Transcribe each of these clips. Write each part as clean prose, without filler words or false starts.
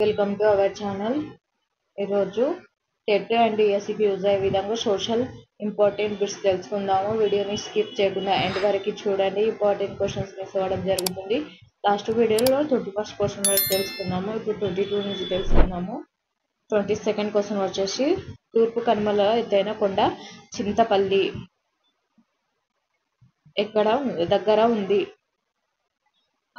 Welcome to our channel. ఈరోజు TET and డిఎస్సికి use అయ్యే విధంగా సోషల్ ఇంపార్టెంట్ బిట్స్ తెలుసుకుందాము. వీడియోని స్కిప్ చేయకుండా ఎండ్ వరకు చూడండి. ఇంపార్టెంట్ క్వశ్చన్స్ మిస్ అవ్వడం జరుగుతుంది. లాస్ట్ వీడియోలో 21st క్వశ్చన్ వరకు తెలుసుకున్నాము. ఇప్పుడు 22 నుంచి తెలుసుకున్నాము. 22nd క్వశ్చన్ వచ్చేసి తూర్పు కనుమల ఎత్తైన కొండ చింతపల్లి ఎక్కడ దగ్గర ఉంది?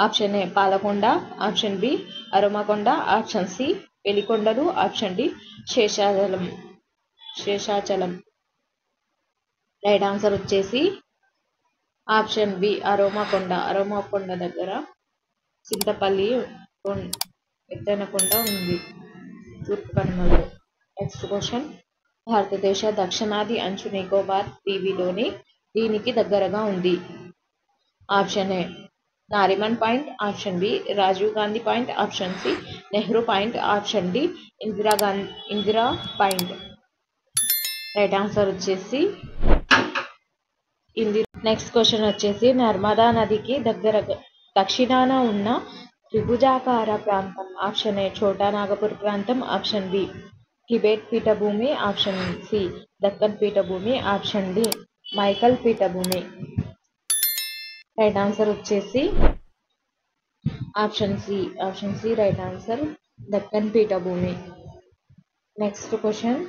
Option A Palakonda, option B Arumakonda, option C వెలికొండలు, option D Seshachalam. Right answer వచ్చేసి ఆప్షన్ బి అరుమకొండ దగ్గర చింతపల్లి ఎత్తైన కొండ ఉంది తూర్పు కనుమలలో. నెక్స్ట్ క్వశ్చన్, భారతదేశ దక్షిణాది అంచు నికోబార్ దీవిలోని దీనికి దగ్గరగా ఉంది? Option A Nariman point, option B Rajiv Gandhi point, option C Nehru point, option D Indira point. Right answer వచ్చేసి నెక్స్ట్ క్వశ్చన్ వచ్చేసి నర్మదా నదికి దక్షిణాన ఉన్న త్రిభుజాకార ప్రాంతం? ఆప్షన్ ఏ ఛోటా నాగపూర్ ప్రాంతం, ఆప్షన్ బి టిబెట్ పీఠభూమి, ఆప్షన్ సి దక్కన్ పీఠభూమి, ఆప్షన్ డి మైకల్ పీఠభూమి. రైట్ ఆన్సర్ వచ్చేసి option C right answer Deccan పీఠభూమి. నెక్స్ట్ క్వశ్చన్,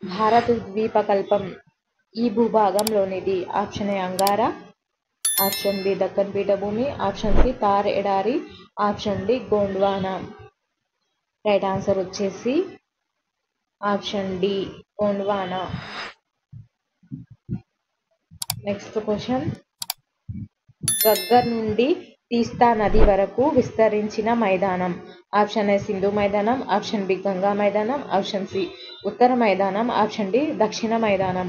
భారత ద్వీపకల్పం ఈ భూభాగంలోనిది? Option A Angara, option B Deccan పీఠభూమి, ఆప్షన్ సి థార్ ఎడారి, option D Gondwana. Right answer వచ్చేసి option D Gondwana. Next question, Ghaggar నుండి తీస్తా నది వరకు విస్తరించిన మైదానం? ఆప్షన్ ఏ సింధు మైదానం, ఆప్షన్ బి గంగా మైదానం, ఆప్షన్ సి ఉత్తర మైదానం, ఆప్షన్ డి దక్షిణ మైదానం.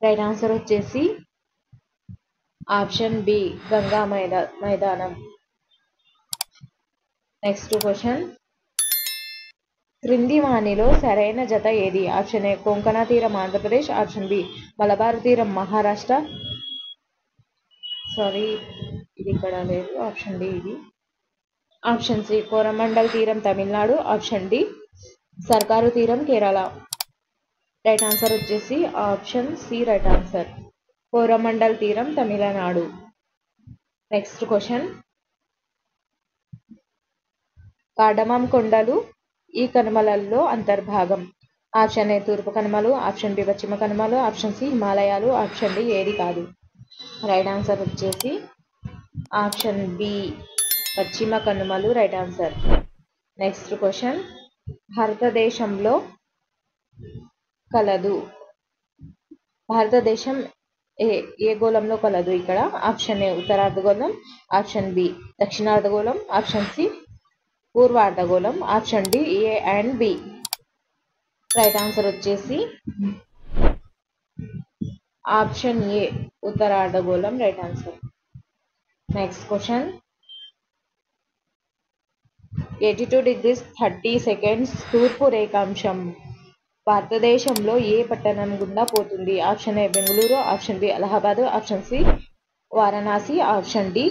రైట్ ఆన్సర్ వచ్చేసి ఆప్షన్ బి గంగా మైదానం. నెక్స్ట్ క్వశ్చన్, క్రింది వానిలో సరైన జత ఏది? ఆప్షన్ ఏ కొంకణ తీరం ఆంధ్రప్రదేశ్, ఆప్షన్ బి మలబార్ తీరం మహారాష్ట్ర, ఇది ఇక్కడ లేదు, ఆప్షన్ డి ఇది, ఆప్షన్ సి కోరమండల్ తీరం తమిళనాడు, ఆప్షన్ డి సర్కారు తీరం కేరళ. రైట్ ఆన్సర్ వచ్చేసి option C right answer Coromandel తీరం తమిళనాడు. నెక్స్ట్ క్వశ్చన్, కార్డమం కొండలు ఈ కనుమలలో అంతర్భాగం? ఆప్షన్ ఏ తూర్పు కనుమలు, ఆప్షన్ బి పశ్చిమ కనుమలు, ఆప్షన్ సి హిమాలయాలు, ఆప్షన్ డి ఏది కాదు. రైట్ ఆన్సర్ వచ్చేసి ఆప్షన్ బి పశ్చిమ కనుమలు రైట్ ఆన్సర్. నెక్స్ట్ క్వశ్చన్, భారతదేశంలో కలదు భారతదేశం ఏ గోళంలో కలదు ఇక్కడ? ఆప్షన్ ఏ ఉత్తరార్ధగోళం, ఆప్షన్ బి దక్షిణార్ధగోళం, ఆప్షన్ సి పూర్వార్ధగోళం, option D A and B. Right answer వచ్చేసి ఆప్షన్ ఏ ఉత్తరార్ధగోళం right answer. Next question, 82 degrees 30 seconds తూర్పు రేఖాంశం భారతదేశంలో ఏ పట్టణం గుండా పోతుంది? Option A Bengaluru, option B Allahabad, option C Varanasi, option D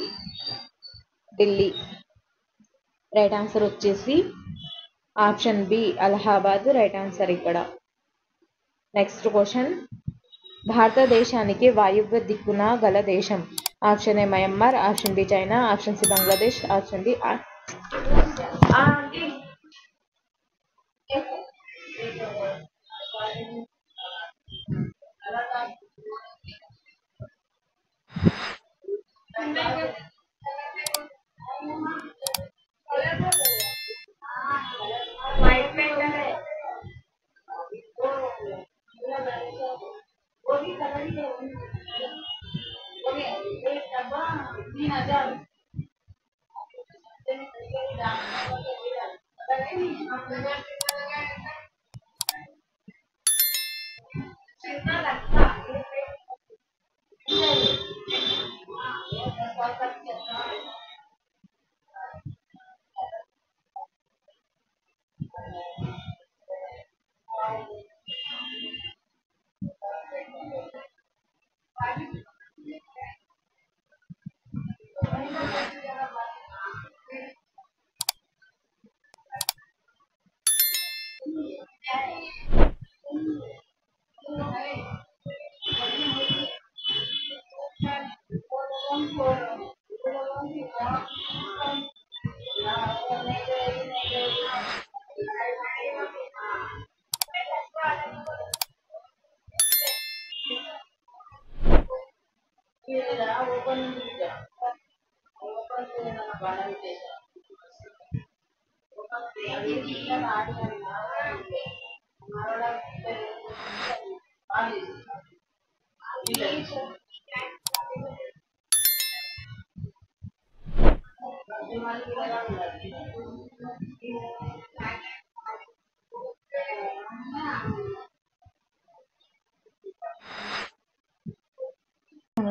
Delhi. Right answer వచ్చేసి option B Allahabad right answer ఇక్కడ. నెక్స్ట్ క్వశ్చన్, భారతదేశానికి వాయువ్య దిక్కున గల దేశం? Option A Myanmar, option B China, option C Bangladesh, option D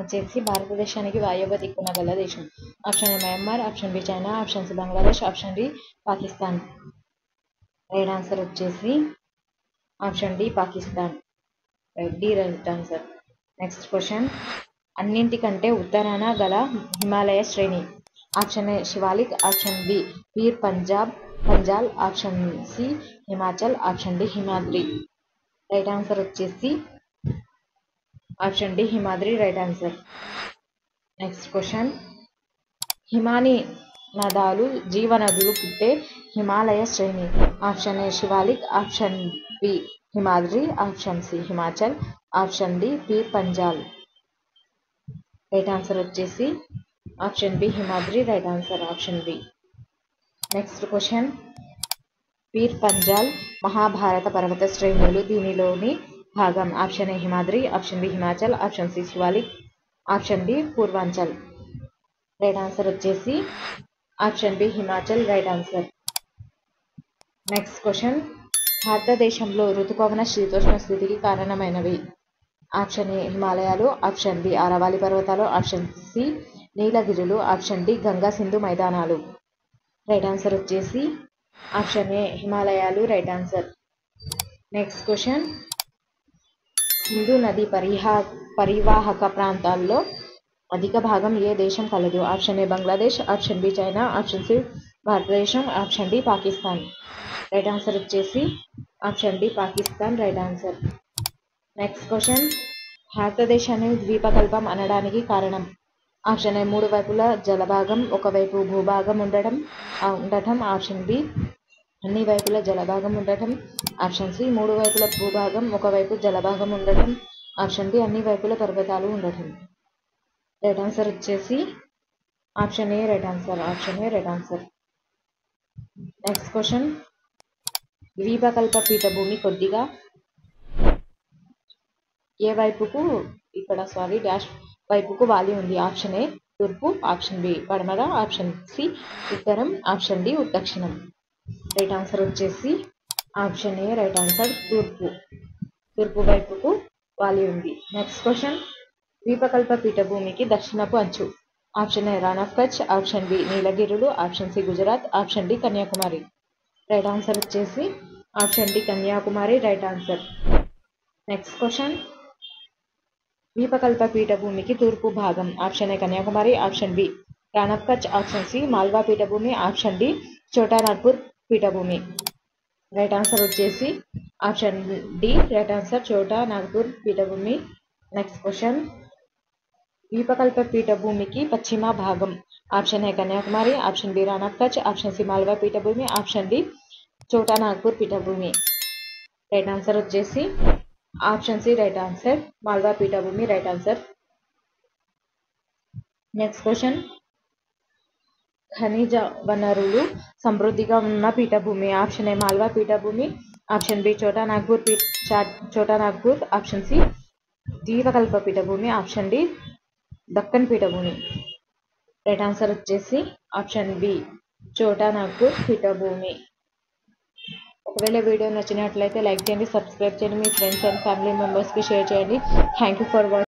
వచ్చేసి భారతదేశానికి వాయువ్య దిక్కున గల దేశం. Option A Myanmar, option B China, option C Bangladesh, option D Pakistan. Right answer వచ్చేసి option D Pakistan. D right answer. Next question. అన్నింటికంటే ఉత్తరాన గల హిమాలయ శ్రేణి. Option A Shivalik, option B Pir Panjal, option C Himachal, option D Himadri. Right answer వచ్చేసి option D Himadri. Right answer. Next question. హిమాని నదాలు జీవనదులు పుట్టే హిమాలయ శ్రేణి. Option A Shivalik, option B Himadri, option C Himachal, option D Pir Panjal. Right answer వచ్చేసి option B Himadri. Right answer option B. Next question. Pir Panjal Mahabharata పర్వత శ్రేణులు దీనిలోని భాగం. ఆప్షన్ ఏ Himadri, option B Himachal, option C Shivalik, option D Purvanchal. Right answer వచ్చేసి option B Himachal. Right answer. Next question. భారతదేశంలో ఋతుపవన శీతోష్ణ స్థితికి కారణమైనవి. ఆప్షన్ ఏ హిమాలయాలు, ఆప్షన్ బి అరవాలి పర్వతాలు, ఆప్షన్ సి నీలగిరులు, ఆప్షన్ డి గంగా సింధు మైదానాలు. రైట్ ఆన్సర్ వచ్చేసి ఆప్షన్ ఏ హిమాలయాలు. Right answer. Next question. Sindhu నది పరివాహక ప్రాంతాల్లో అధిక భాగం ఏ దేశం కలదు. Option A Bangladesh, option B China, option C భారతదేశం, option D Pakistan. Right answer వచ్చేసి option D Pakistan. Right answer. Next question. భారతదేశాన్ని ద్వీపకల్పం అనడానికి కారణం. ఆప్షన్ ఏ మూడు వైపుల జలభాగం ఒకవైపు భూభాగం ఉండటం. ఆప్షన్ బి అన్ని వైపుల జలభాగం ఉండటం. ఆప్షన్ సి మూడు వైపుల భూభాగం ఒకవైపు జలభాగం ఉండటం. ఆప్షన్ డి అన్ని వైపుల పర్వతాలు ఉండటం. రైట్ ఆన్సర్ వచ్చేసి option A. Right answer option A. Right answer. Next question. ద్వీపకల్ప పీఠభూమి కొద్దిగా ఏ వైపుకు డాష్ వైపుకు వాలి ఉంది. ఆప్షన్ ఏ తూర్పు, ఆప్షన్ బి పడమర, ఆప్షన్ సి ఉత్తరం, ఆప్షన్ డి దక్షిణం. రైట్ ఆన్సర్ వచ్చేసి ఆప్షన్ ఏ. రైట్ ఆన్సర్ తూర్పు వైపుకు వాలి ఉంది. Next question. ద్వీపకల్ప పీఠభూమికి దక్షిణపు అంచు. Option A Rann of Kutch, option B నీలగిరులు, option C Gujarat, option D Kanyakumari. Right answer వచ్చేసి option D Kanyakumari. Right answer. Next question. ద్వీపకల్ప పీఠభూమికి తూర్పు భాగం. Option A Kanyakumari, option B Rann of Kutch, option C Malwa పీఠభూమి, ఆప్షన్ డి ఛోటా నాగ్పూర్ పీఠభూమి. రైట్ ఆన్సర్ వచ్చేసి option D. Right answer Chota Nagpur పీఠభూమి. Next question. ద్వీపకల్ప పీఠభూమికి పశ్చిమ భాగం. Option A Kanyakumari, option B Rann of Kutch, option C Malwa పీఠభూమి, ఆప్షన్ డి ఛోటా నాగ్పూర్ పీఠభూమి. రైట్ ఆన్సర్ వచ్చేసి option C. Right answer Malwa పీఠభూమి. Right answer. Next question. ఖనిజ వనరులు సమృద్ధిగా ఉన్న పీఠభూమి. ఆప్షన్ ఏ మాల్వా పీఠభూమి, option B Chota Nagpur, option C ద్వీపకల్ప పీఠభూమి, ఆప్షన్ డి దక్కన్ పీఠభూమి. రైట్ ఆన్సర్ వచ్చేసి ఆప్షన్ బి ఛోటా నాగ్పూర్ పీఠభూమి. ఒకవేళ వీడియో నచ్చినట్లయితే లైక్ చేయండి, సబ్స్క్రైబ్ చేయండి, మీ ఫ్రెండ్స్ అండ్ ఫ్యామిలీ మెంబర్స్కి షేర్ చేయండి. Thank you for watching.